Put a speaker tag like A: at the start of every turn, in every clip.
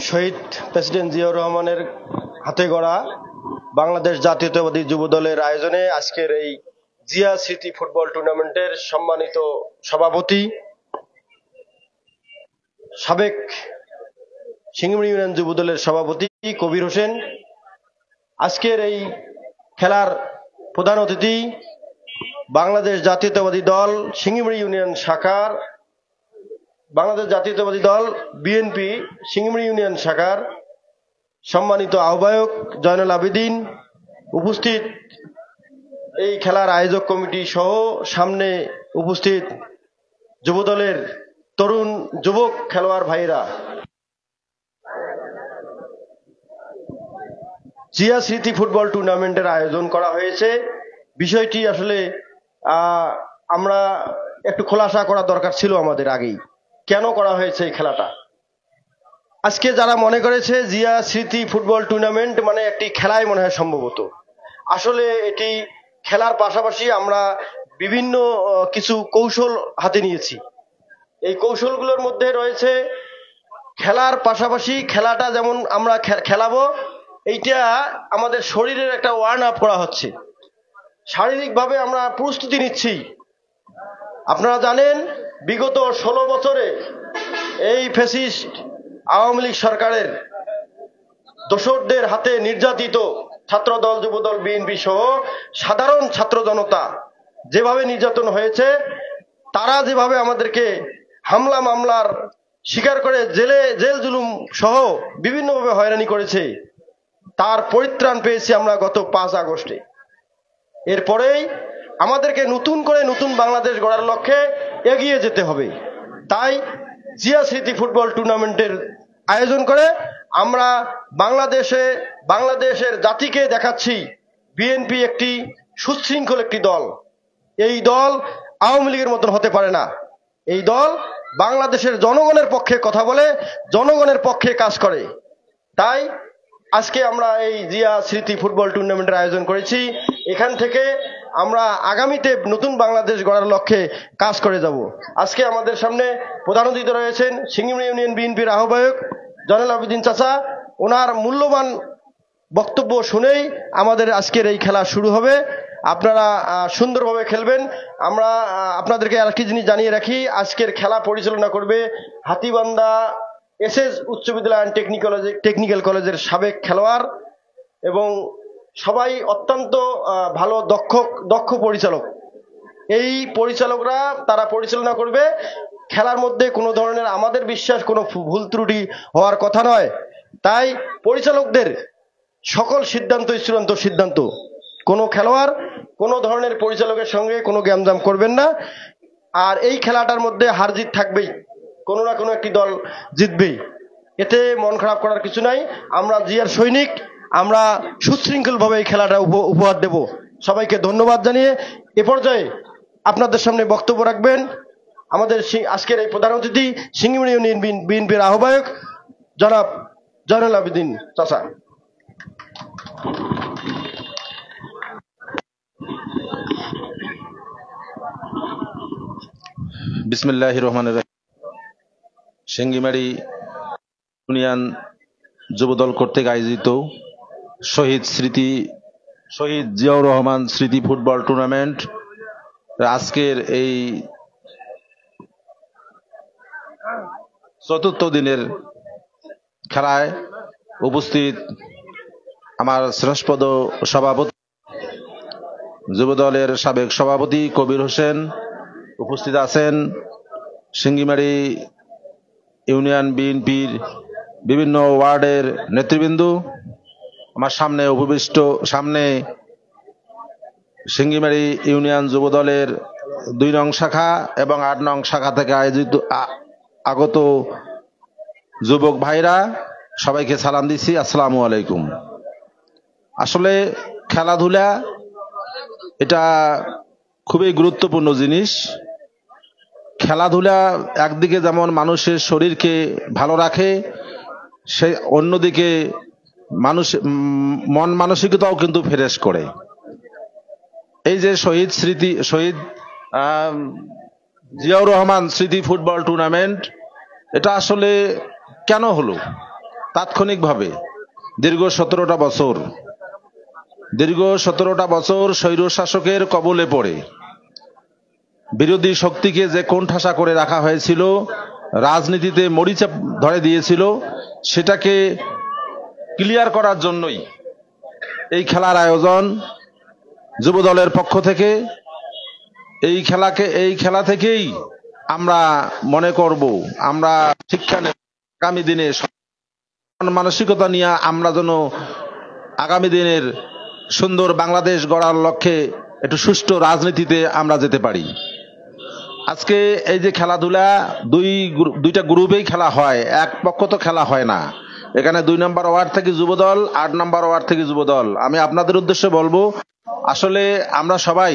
A: শহীদ president Ziaur রহমানের হাতে গড়া বাংলাদেশ জাতীয়তাবাদী যুব দলের আয়োজনে আজকের এই জিয়া স্মৃতি ফুটবল টুর্নামেন্টের সম্মানিত সভাপতি সাবেক সিংড়ি ইউনিয়ন যুব দলের সভাপতি কবির হোসেন, আজকের এই খেলার প্রধান অতিথি বাংলাদেশ জাতীয়তাবাদী দল সিংড়ি ইউনিয়ন শাখার বাংলাদেশ জাতীয়তাবাদী দল বিএনপি সিংড়ি ইউনিয়ন শাখার সম্মানিত আহ্বায়ক জয়নুল আবেদিন, উপস্থিত এই খেলার আয়োজক কমিটি সহ সামনে উপস্থিত যুবদলের তরুণ যুবক খেলোয়াড় ভাইরা, জিয়া স্মৃতি ফুটবল টুর্নামেন্টের আয়োজন করা হয়েছে। বিষয়টি আসলে আমরা একটু খোলাসা করা দরকার ছিল আমাদের আগেই, কেন করা হয়েছে এই খেলাটা। আজকে যারা মনে করেছে জিয়া স্মৃতি ফুটবল টুর্নামেন্ট মানে একটি খেলাই মনে হয়, সম্ভবত আসলে এটি খেলার পাশাপাশি আমরা বিভিন্ন কিছু কৌশল হাতে নিয়েছি। এই কৌশলগুলোর মধ্যে রয়েছে খেলার পাশাপাশি খেলাটা যেমন আমরা খেলাবো, এইটা আমাদের শরীরের একটা ওয়ার্ম আপ করা হচ্ছে, শারীরিকভাবে আমরা প্রস্তুতি নিচ্ছি। আপনারা জানেন বিগত 16 বছরে এই ফ্যাসিস্ট আওয়ামী লীগ সরকারের দোসরদের হাতে নির্যাতিত ছাত্রদল যুবদল বিএনপি সহ সাধারণ ছাত্র জনতা যেভাবে নির্যাতন হয়েছে, তারা যেভাবে আমাদেরকে হামলা মামলার শিকার করে জেল জুলুম সহ বিভিন্নভাবে হয়রানি করেছে, তার পরিত্রাণ পেয়েছি আমরা গত 5 আগস্টে। এরপরেই আমাদেরকে নতুন করে নতুন বাংলাদেশ গড়ার লক্ষ্যে এগিয়ে যেতে হবে। তাই জিয়া স্মৃতি ফুটবল টুর্নামেন্টের আয়োজন করে আমরা বাংলাদেশের জাতিকে দেখাচ্ছি বিএনপি একটি সুশৃঙ্খল একটি দল। এই দল আওয়ামী লীগের মতন হতে পারে না। এই দল বাংলাদেশের জনগণের পক্ষে কথা বলে, জনগণের পক্ষে কাজ করে। তাই আজকে আমরা এই জিয়া স্মৃতি ফুটবল টুর্নামেন্টের আয়োজন করেছি। এখান থেকে আমরা আগামীতে নতুন বাংলাদেশ গড়ার লক্ষ্যে কাজ করে যাব। আজকে আমাদের সামনে প্রধান অতিথি রয়েছেন সিংড়ি ইউনিয়ন বিএনপির আহ্বায়ক জয়নুল আবেদিন চাচা। ওনার মূল্যবান বক্তব্য শুনেই আমাদের আজকের এই খেলা শুরু হবে। আপনারা সুন্দরভাবে খেলবেন। আমরা আপনাদেরকে আরেকটি জিনিস জানিয়ে রাখি, আজকের খেলা পরিচালনা করবে হাতীবান্ধা এসএস উচ্চ বিদ্যালয় অ্যান্ড টেকনিক্যাল কলেজের সাবেক খেলোয়াড় এবং সবাই অত্যন্ত ভালো দক্ষ পরিচালক। এই পরিচালকরা তারা পরিচালনা করবে খেলার মধ্যে। কোনো ধরনের আমাদের বিশ্বাস কোনো ভুল ত্রুটি হওয়ার কথা নয়। তাই পরিচালকদের সকল সিদ্ধান্তই চূড়ান্ত সিদ্ধান্ত। কোনো খেলোয়াড় কোনো ধরনের পরিচালকের সঙ্গে কোনো গ্যামজাম করবেন না। আর এই খেলাটার মধ্যে হার জিত থাকবেই, কোনো না কোনো একটি দল জিতবেই, এতে মন খারাপ করার কিছু নাই। আমরা জিয়ার সৈনিক, আমরা সুশৃঙ্খলভাবে এই খেলাটা উপহার দেব। সবাইকে ধন্যবাদ জানিয়ে এ পর্যায়ে আপনাদের সামনে বক্তব্য রাখবেন আমাদের আজকের এই প্রধান অতিথি সিংড়ি ইউনিয়ন বিএনপির আহ্বায়ক জনাব জয়নুল আবেদিন চাচা।
B: বিসমিল্লাহির রহমানির রহিম। সিংড়িমারি ইউনিয়ন যুবদল কর্তৃক আয়োজিত শহীদ জিয়াউর রহমান স্মৃতি ফুটবল টুর্নামেন্ট আজকের এই 4র্থ দিনের খেলায় উপস্থিত আমার শ্রেষ্ঠপদ সভাপতি যুবদলের সাবেক সভাপতি কবির হোসেন, উপস্থিত আছেন সিংড়িমারি ইউনিয়ন বিএনপির বিভিন্ন ওয়ার্ডের নেতৃবৃন্দ, আমার সামনে সিংড়িমারি ইউনিয়ন যুবদলের 2 নং শাখা এবং 8 নং শাখা থেকে আগত যুবক ভাইরা, সবাইকে সালাম দিচ্ছি, আসসালামু আলাইকুম। আসলে খেলাধুলা এটা খুবই গুরুত্বপূর্ণ জিনিস। খেলাধুলা একদিকে যেমন মানুষের শরীরকে ভালো রাখে, সে অন্যদিকে মন মানসিকতাও কিন্তু ফ্রেশ করে। এই যে শহীদ জিয়াউর রহমান স্মৃতি ফুটবল টুর্নামেন্ট, এটা আসলে কেন হলো তাৎক্ষণিকভাবে দীর্ঘ 17টা বছর স্বৈর শাসকের কবলে পড়ে বিরোধী শক্তিকে যে কোণঠাসা করে রাখা হয়েছিল, রাজনীতিতে মরিচা ধরে দিয়েছিল, সেটাকে ক্লিয়ার করার জন্যই এই খেলার আয়োজন যুবদলের পক্ষ থেকে। এই খেলা থেকেই আমরা মনে করব আমরা শিক্ষা নেব আগামী দিনে মানসিকতা নিয়ে আমরা যেন আগামী দিনের সুন্দর বাংলাদেশ গড়ার লক্ষ্যে একটু সুষ্ঠু রাজনীতিতে আমরা যেতে পারি। আজকে এই যে খেলাধুলা দুইটা গ্রুপেই খেলা হয়, এক পক্ষ তো খেলা হয় না। এখানে 2 নম্বর ওয়ার্ড থেকে যুবদল, 8 নম্বর ওয়ার্ড থেকে যুবদল। আমি আপনাদের উদ্দেশ্যে বলবো, আসলে আমরা সবাই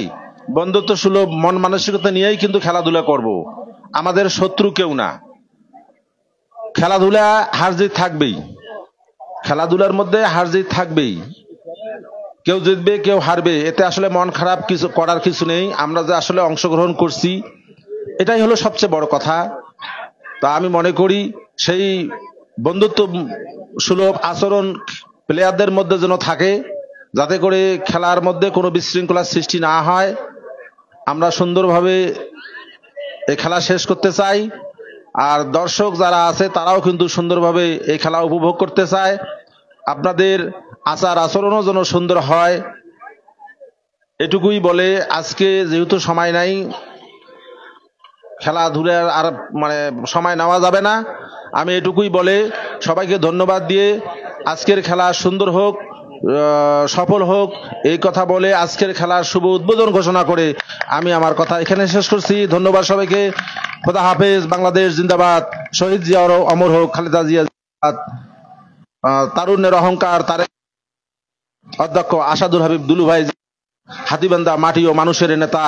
B: বন্ধুত্ব সুলভ মন মানসিকতা নিয়েই কিন্তু খেলাধুলা করব, আমাদের শত্রু কেউ না। খেলাধুলা হার জিত থাকবেই, খেলাধুলার মধ্যে হার জিত থাকবেই, কেউ জিতবে কেউ হারবে, এতে আসলে মন খারাপ কিছু করার কিছু নেই। আমরা যে আসলে অংশগ্রহণ করছি এটাই হলো সবচেয়ে বড় কথা। তা আমি মনে করি সেই বন্ধুত্ব সুলভ আচরণ প্লেয়ারদের মধ্যে যেন থাকে, যাতে করে খেলার মধ্যে কোনো বিশৃঙ্খলার সৃষ্টি না হয়। আমরা সুন্দরভাবে এই খেলা শেষ করতে চাই, আর দর্শক যারা আছে তারাও কিন্তু সুন্দরভাবে এই খেলা উপভোগ করতে চায়। আপনাদের আচার আচরণও যেন সুন্দর হয়, এটুকুই বলে আজকে যেহেতু সময় নাই, খেলাধুলার আর সময় নেওয়া যাবে না, আমি এটুকুই বলে সবাইকে ধন্যবাদ দিয়ে আজকের খেলা সুন্দর হোক, সফল হোক এই কথা বলে আজকের খেলার শুভ উদ্বোধন ঘোষণা করে আমি আমার কথা এখানে শেষ করছি। ধন্যবাদ সবাইকে। খোদা হাফেজ। বাংলাদেশ জিন্দাবাদ। শহীদ জিয়া অমর হোক। খালেদা জিয়া জিন্দাবাদ। তারুণ্যের অহংকার তারেক অধ্যক্ষ আসাদুল হাবিব দুলু ভাই, হাতীবান্ধা মাটি ও মানুষের নেতা